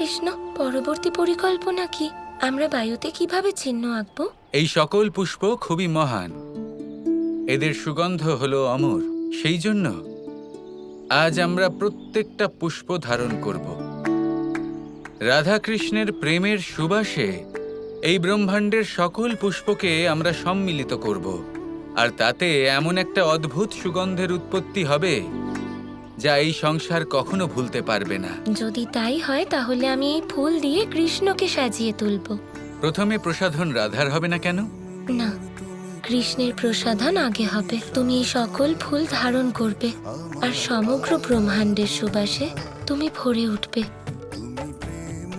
কৃষ্ণ, পরবর্তী পরিকল্পনা কি? আমরা বায়ুতে কিভাবে চিহ্ন আঁকবো? এই সকল পুষ্প খুবই মহান, এদের সুগন্ধ হলো অমর। সেই জন্য আজ আমরা প্রত্যেকটা পুষ্প ধারণ করব। রাধা কৃষ্ণের প্রেমের সুবাসে এই ব্রহ্মাণ্ডের সকল পুষ্পকে আমরা সম্মিলিত করব, আর তাতে এমন একটা অদ্ভুত সুগন্ধের উৎপত্তি হবে যা এই সংসার কখনো ভুলতে পারবে না। যদি তাই হয় তাহলে আমি এই ফুল দিয়ে কৃষ্ণকে সাজিয়ে তুলব। প্রথমে প্রসাধন রাধার হবে না কেন? না, কৃষ্ণের প্রসাধন আগে হবে। তুমি এই সকল ফুল ধারণ করবে আর সমগ্র ব্রহ্মাণ্ডের সুবাসে তুমি ভরে উঠবে,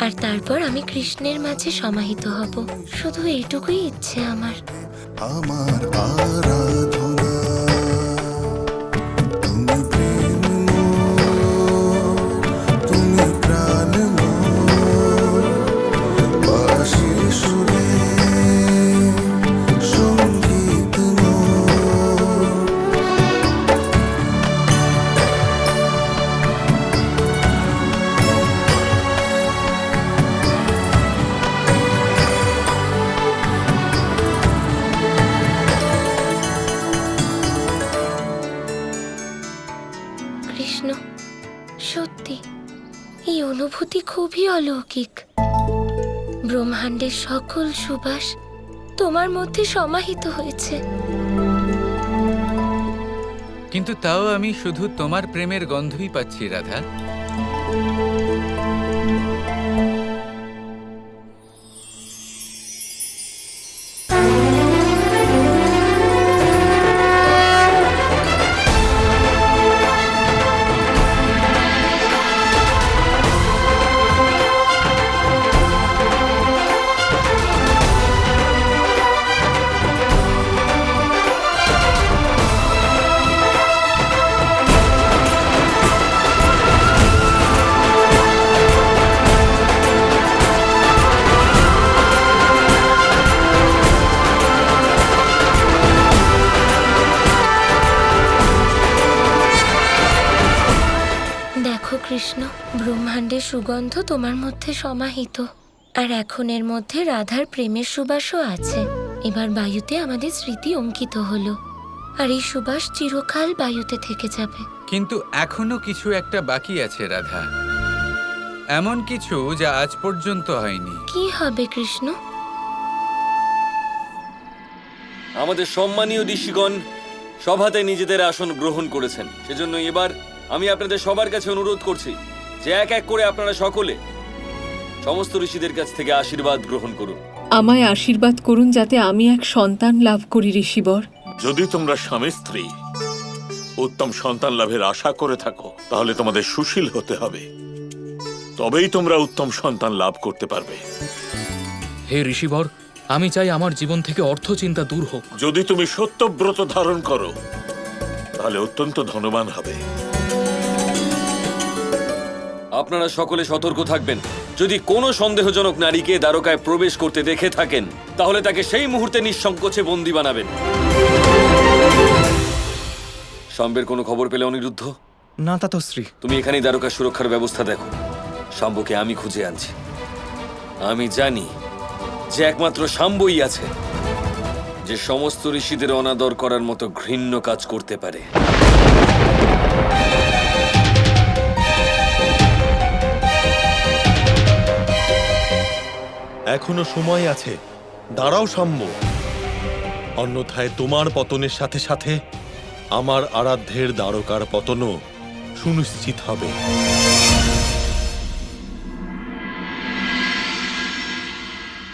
আর তারপর আমি কৃষ্ণের মাঝে সমাহিত হব। শুধু এইটুকুই ইচ্ছে আমার। আমার আরাধনা তুমি প্রেমময়, তুমি প্রাণময়, বাঁশির সুরে সঙ্গীতময়। কৃষ্ণ, সত্যি এই অনুভূতি খুবই অলৌকিক। ব্রহ্মাণ্ডের সকল সুবাস তোমার মধ্যে সমাহিত হয়েছে। কিন্তু তাও আমি শুধু তোমার প্রেমের গন্ধই পাচ্ছি রাধা। দেখো কৃষ্ণ, ব্রহ্মাণ্ডের সুগন্ধ তোমার মধ্যে সমাহিত, আর এখন এর মধ্যে রাধার প্রেমের সুবাসও আছে। এবার বায়ুতে আমাদের স্মৃতি অঙ্কিত হলো, আর এই সুবাস চিরকাল বায়ুতে থেকে যাবে। কিন্তু এখনো কিছু একটা বাকি আছে রাধা, এমন কিছু যা আজ পর্যন্ত হয়নি। কি হবে কৃষ্ণ? আমাদের সম্মানীয় ঋষিগণ সভাতে নিজেদের আসন গ্রহণ করেছেন, সেজন্য এবার আমি আপনাদের সবার কাছে অনুরোধ করছি যে এক এক করে আপনারা সকলে সমস্ত ঋষিদের কাছ থেকে আশীর্বাদ গ্রহণ করুন। আমায় আশীর্বাদ করুন যাতে আমি এক সন্তান লাভ করি ঋষিবর। যদি তোমরা স্বামী স্ত্রী উত্তম সন্তান লাভের আশা করে থাকো তাহলে তোমাদের সুশীল হতে হবে, তবেই তোমরা উত্তম সন্তান লাভ করতে পারবে। হে ঋষিবর, আমি চাই আমার জীবন থেকে অর্থ চিন্তা দূর হোক। যদি তুমি সত্যব্রত ধারণ করো তাহলে অত্যন্ত ধনবান হবে। আপনারা সকলে সতর্ক থাকবেন। যদি কোনো সন্দেহজনক নারীকে দ্বারকায় প্রবেশ করতে দেখে থাকেন তাহলে তাকে সেই মুহূর্তে নিঃসংকোচে বন্দী বানাবেন। শাম্বের কোনো খবর পেলে অনিরুদ্ধ? না তাতশ্রী। তুমি এখানেই দ্বারকার সুরক্ষার ব্যবস্থা দেখো। শাম্বকে আমি খুঁজে আনছি। আমি জানি যে একমাত্র শাম্বই আছে যে সমস্ত ঋষিদের অনাদর করার মতো ঘৃণ্য কাজ করতে পারে। এখনো সময় আছে, দাঁড়াও সাম্য। অন্যথায় তোমার পতনের সাথে সাথে আমার আরাধ্যের দ্বারকার পতনও সুনিশ্চিত হবে।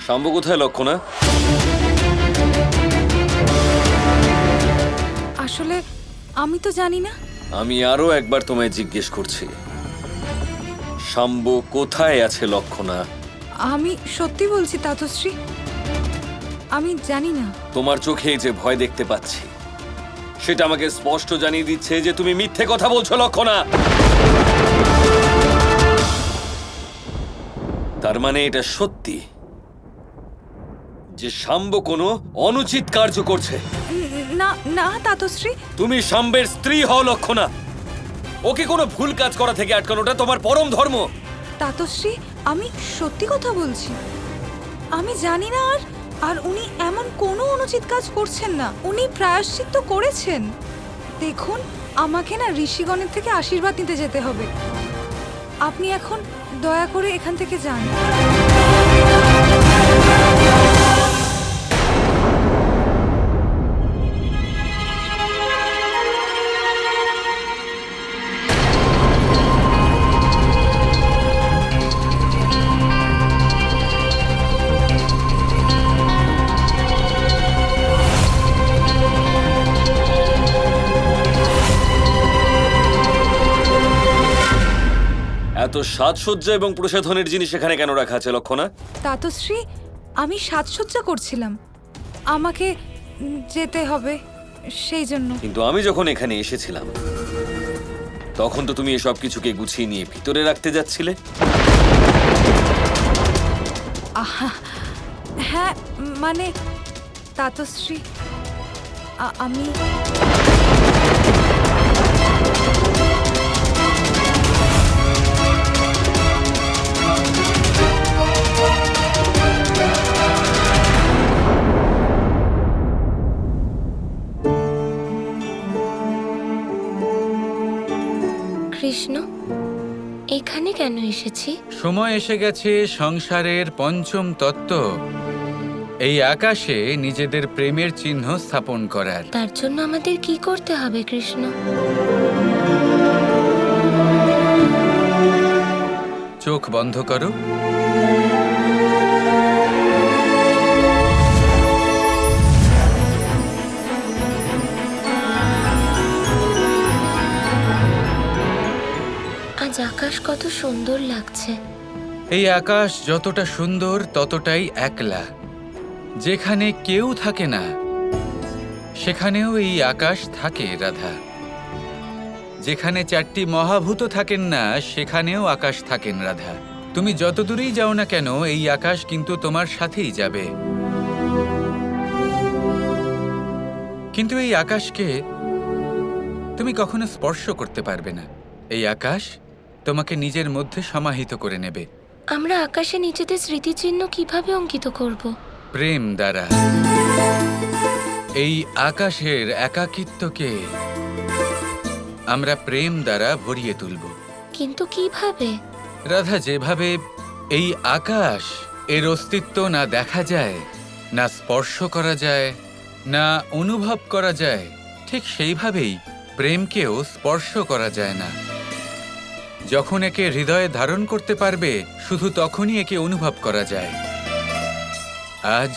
শাম্ব কোথায় লক্ষণা? আসলে আমি তো জানি না। আমি আরো একবার তোমায় জিজ্ঞেস করছি, শাম্ব কোথায় আছে লক্ষণা? আমি সত্যি বলছি তাতশ্রী, আমি জানি না। তোমার চোখে যে ভয় দেখতে পাচ্ছি সেটা আমাকে স্পষ্ট জানিয়ে দিচ্ছে যে তুমি মিথ্যে কথা বলছো লক্ষণা। তার মানে এটা সত্যি যে শাম্ব কোনো অনুচিত কার্য করছে। না না তাতশ্রী। তুমি শাম্বের স্ত্রী হও লক্ষণা। ওকে কোনো ভুল কাজ করা থেকে আটকানোটা তোমার পরম ধর্ম। তাতশ্রী আমি সত্যি কথা বলছি। আমি জানি না, আর আর উনি এমন কোনো অনুচিত কাজ করছেন না। উনি প্রায়শ্চিত্ত করেছেন। দেখুন, আমাকে না ঋষিগণের থেকে আশীর্বাদ নিতে যেতে হবে। আপনি এখন দয়া করে এখান থেকে যান। এত সাজসজ্জা এবং প্রসাধনের জিনিস এখানে কেন রাখা আছে লক্ষণা? তাতশ্রী, আমি সাজসজ্জা করছিলাম। আমাকে যেতে হবে, সেই জন্য। কিন্তু আমি যখন এখানে এসেছিলাম তখন তো তুমি এসব কিছুকে গুছিয়ে নিয়ে ভিতরে রাখতে যাচ্ছিলে। আহা, হ্যাঁ, মানে তাতশ্রী, আমি কৃষ্ণ, এখানে কেন এসেছি? সময় এসে গেছে সংসারের পঞ্চম তত্ত্ব এই আকাশে নিজেদের প্রেমের চিহ্ন স্থাপন করার। তার জন্য আমাদের কি করতে হবে কৃষ্ণ? চোখ বন্ধ করো। আজ আকাশ কত সুন্দর লাগছে। এই আকাশ যতটা সুন্দর ততটাই একলা। যেখানে কেউ থাকে না সেখানেও এই আকাশ থাকে রাধা। যেখানে চারটি মহাভূত থাকেন না সেখানেও আকাশ থাকেন রাধা। তুমি যত দূরেই যাও না কেন এই আকাশ কিন্তু তোমার সাথেই যাবে। কিন্তু এই আকাশকে তুমি কখনো স্পর্শ করতে পারবে না। এই আকাশ তোমাকে নিজের মধ্যে সমাহিত করে নেবে। আমরা আকাশে নিজেদের স্মৃতিচিহ্ন কিভাবে অঙ্কিত করব? প্রেম দ্বারা। এই আকাশের একাকিত্বকে আমরা প্রেম দ্বারা ভরিয়ে তুলব। কিন্তু কিভাবে? রাধা, যেভাবে এই আকাশ এর অস্তিত্ব না দেখা যায়, না স্পর্শ করা যায়, না অনুভব করা যায়, ঠিক সেইভাবেই প্রেমকেও স্পর্শ করা যায় না। যখন একে হৃদয়ে ধারণ করতে পারবে শুধু তখনই একে অনুভব করা যায়। আজ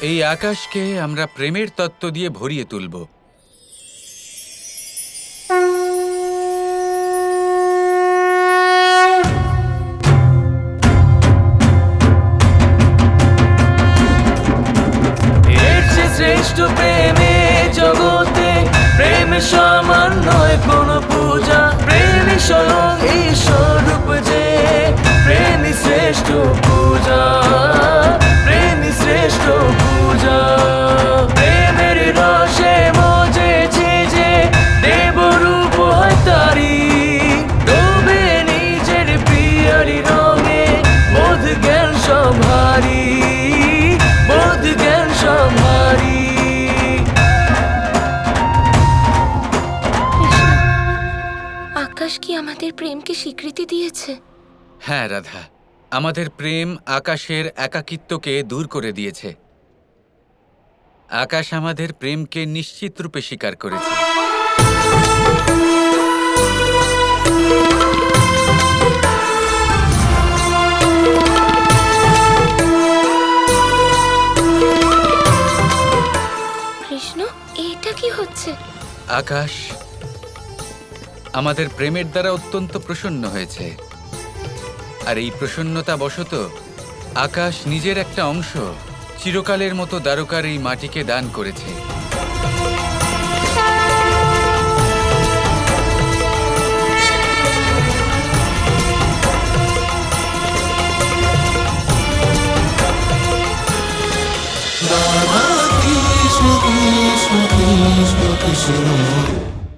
এই আকাশকে আমরা প্রেমের তত্ত্ব দিয়ে ভরিয়ে তুলব। শ্রেষ্ঠ প্রেমে জগতে প্রেম সমান নয় কোনো পূজা। প্রেমী স্বয়ং ঈশ্বর রূপ যে, প্রেমী শ্রেষ্ঠ পূজা, প্রেমী শ্রেষ্ঠ পূজা। প্রেমের রসে মজেছে যে দেবরূপ হয় তারি, তবে নিজের প্রিয়ারি রঙে বোধ জ্ঞান সম্ভারি, বোধ জ্ঞান সম্ভারি। আকাশ কি আমাদের প্রেমকে স্বীকৃতি দিয়েছে? হ্যাঁ রাধা, আমাদের প্রেম আকাশের একাকিত্বকে দূর করে দিয়েছে। আকাশ আমাদের প্রেমকে নিশ্চিত রূপে স্বীকার করেছে। কৃষ্ণ, এটা কি হচ্ছে? আকাশ আমাদের প্রেমের দ্বারা অত্যন্ত প্রসন্ন হয়েছে। আর এই প্রসন্নতা বশত আকাশ নিজের একটা অংশ চিরকালের মতো দ্বারকার এই মাটিকে দান করেছে। রাধা কৃষ্ণ কৃষ্ণ কৃষ্ণ কৃষ্ণ